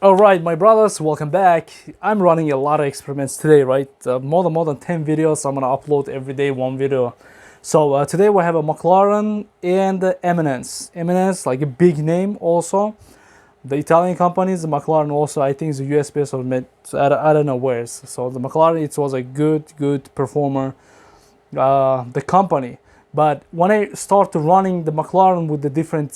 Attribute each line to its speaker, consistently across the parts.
Speaker 1: Alright, my brothers, welcome back. I'm running a lot of experiments today, right? More than 10 videos. I'm gonna upload every day one video. So today we have a McLaren and the Eminence. Eminence, like a big name also. The Italian companies, the McLaren also, I think is a US based or made, so I don't know where. So the McLaren, it was a good performer, the company. But when I started running the McLaren with the different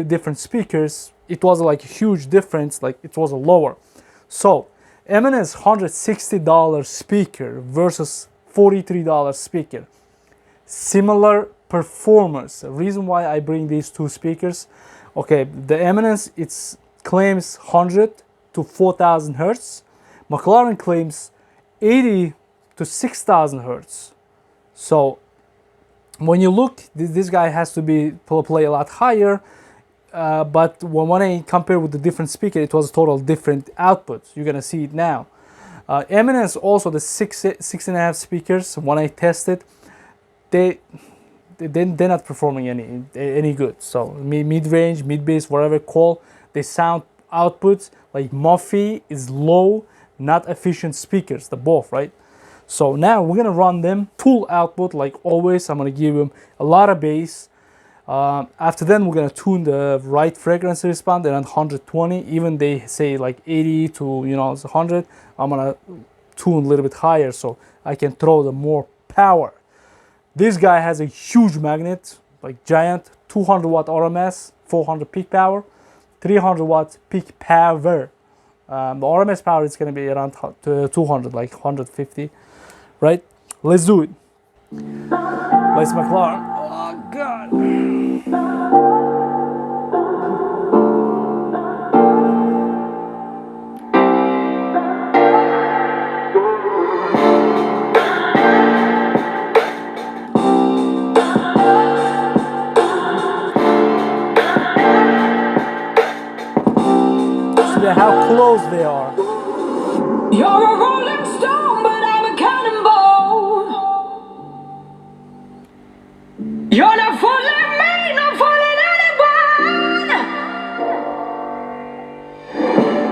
Speaker 1: different speakers, it was like a huge difference. Like it was a lower. So Eminence $160 speaker versus $43 speaker, similar performance. The reason why I bring these two speakers, okay, the Eminence it claims 100 to 4000 hertz. McLaren claims 80 to 6000 hertz. So when you look, this guy has to play a lot higher, but when I compare with the different speaker, it was total different outputs. You're gonna see it now. Eminence also the six and a half speakers. When I tested, they're not performing any good. So mid-range, mid-bass, whatever call, they sound outputs like muffy is low, not efficient speakers. The both, right? So now we're gonna run them full output like always. I'm gonna give them a lot of bass. After then we're gonna tune the right frequency response around 120. Even they say like 80 to 100. I'm gonna tune a little bit higher so I can throw the more power. This guy has a huge magnet, like giant, 200 watt RMS, 400 peak power, 300 watt peak power. The RMS power is gonna be around 200, like 150. Right? Let's do it. Let's McLaren. Oh God. See how close they are.
Speaker 2: You're a rolling stone, but I'm a cannonball. You're not fooling me, not fooling anyone.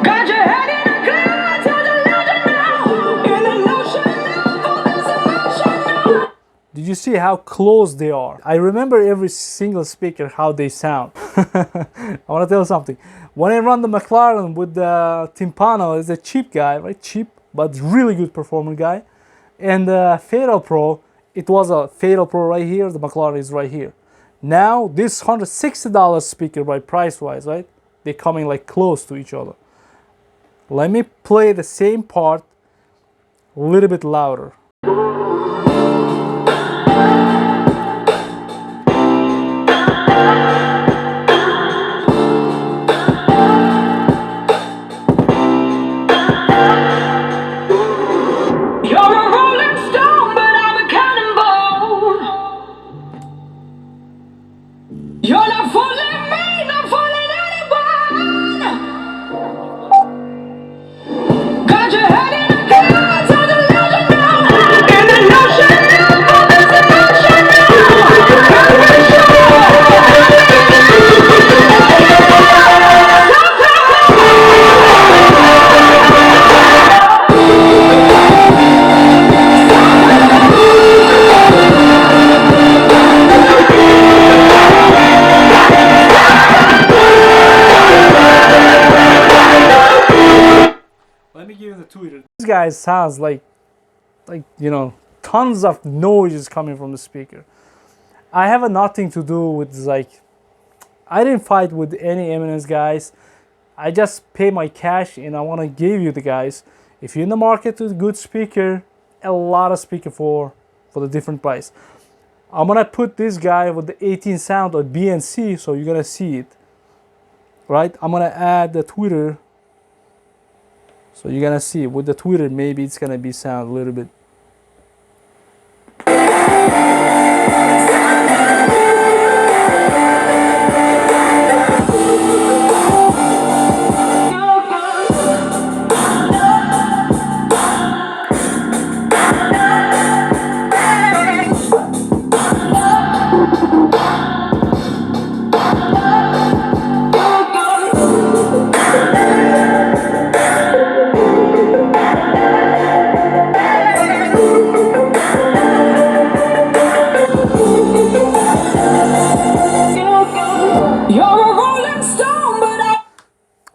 Speaker 2: Got your head in a cloud, you're delusional. In an ocean of this emotional.
Speaker 1: Did you see how close they are? I remember every single speaker, how they sound. I want to tell you something. When I run the McLaren with the Timpano, it's a cheap guy, right? Cheap, but really good performer guy. And the Fatal Pro, it was a Fatal Pro right here. The McLaren is right here. Now this $160 speaker, by price-wise, right? They're coming like close to each other. Let me play the same part a little bit louder.
Speaker 2: You're not fooling me, not fooling anyone. Got your head in a cloud, you're delusional. In an ocean of this
Speaker 1: Let me give you the tweeter. This guy sounds like tons of noise coming from the speaker. I have nothing to do with I didn't fight with any Eminence guys. I just pay my cash and I want to give you the guys. If you're in the market with good speaker, a lot of speaker for the different price. I'm gonna put this guy with the 18 sound or BNC, so you're gonna see it. Right? I'm gonna add the tweeter. So you're gonna see with the tweeter, maybe it's gonna be sound a little bit.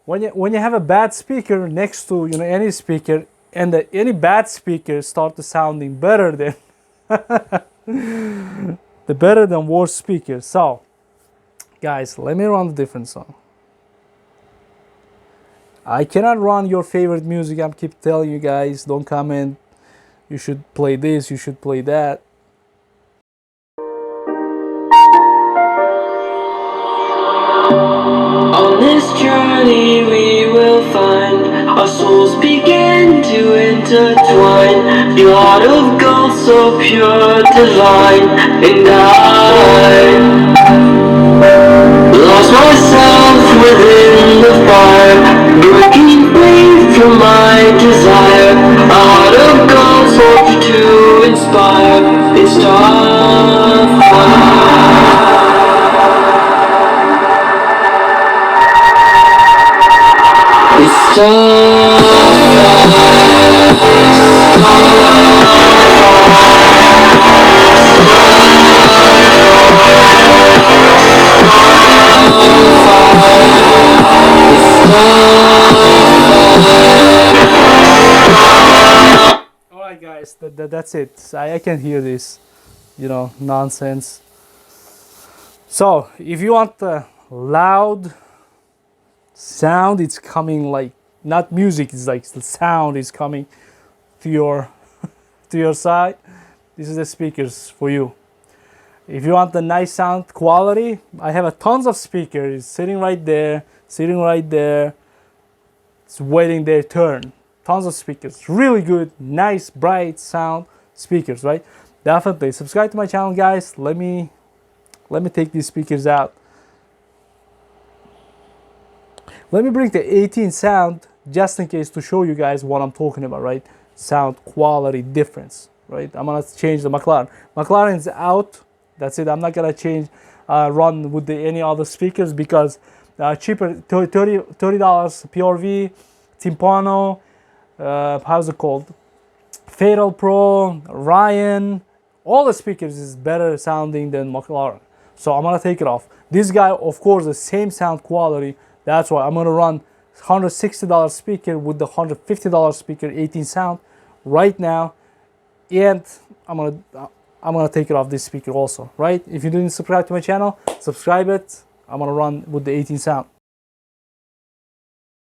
Speaker 1: when you have a bad speaker next to any speaker, and any bad speaker start to sounding better than the better than worse speaker. So guys, let me run the different song. I cannot run your favorite music. I'm keep telling you guys, don't comment you should play this, you should play that.
Speaker 2: On this journey we will find our souls begin to intertwine. Your heart of gold so pure, divine. And I lost myself within the fire, breaking free from my desire. A heart of gold so to inspire. It's dark. It's
Speaker 1: Alright guys, that's it. I can hear this, nonsense. So if you want the loud sound, it's coming like not music, it's like the sound is coming to your to your side. This is the speakers for you. If you want the nice sound quality, I have a tons of speakers sitting right there, it's waiting their turn. Tons of speakers, really good, nice, bright sound speakers, right? Definitely subscribe to my channel, guys. Let me take these speakers out. Let me bring the 18 sound just in case to show you guys what I'm talking about, right? Sound quality difference, right? I'm gonna change the McLaren. McLaren's out. That's it. I'm not gonna change, run with any other speakers because cheaper, $30 PRV, Timpano, how's it called? Fatal Pro, Ryan, all the speakers is better sounding than McLaren. So I'm gonna take it off. This guy, of course, the same sound quality. That's why I'm gonna run $160 speaker with the $150 speaker 18 sound right now, and I'm gonna take it off this speaker also, right? If you didn't subscribe to my channel, subscribe it. I'm gonna run with the 18 sound.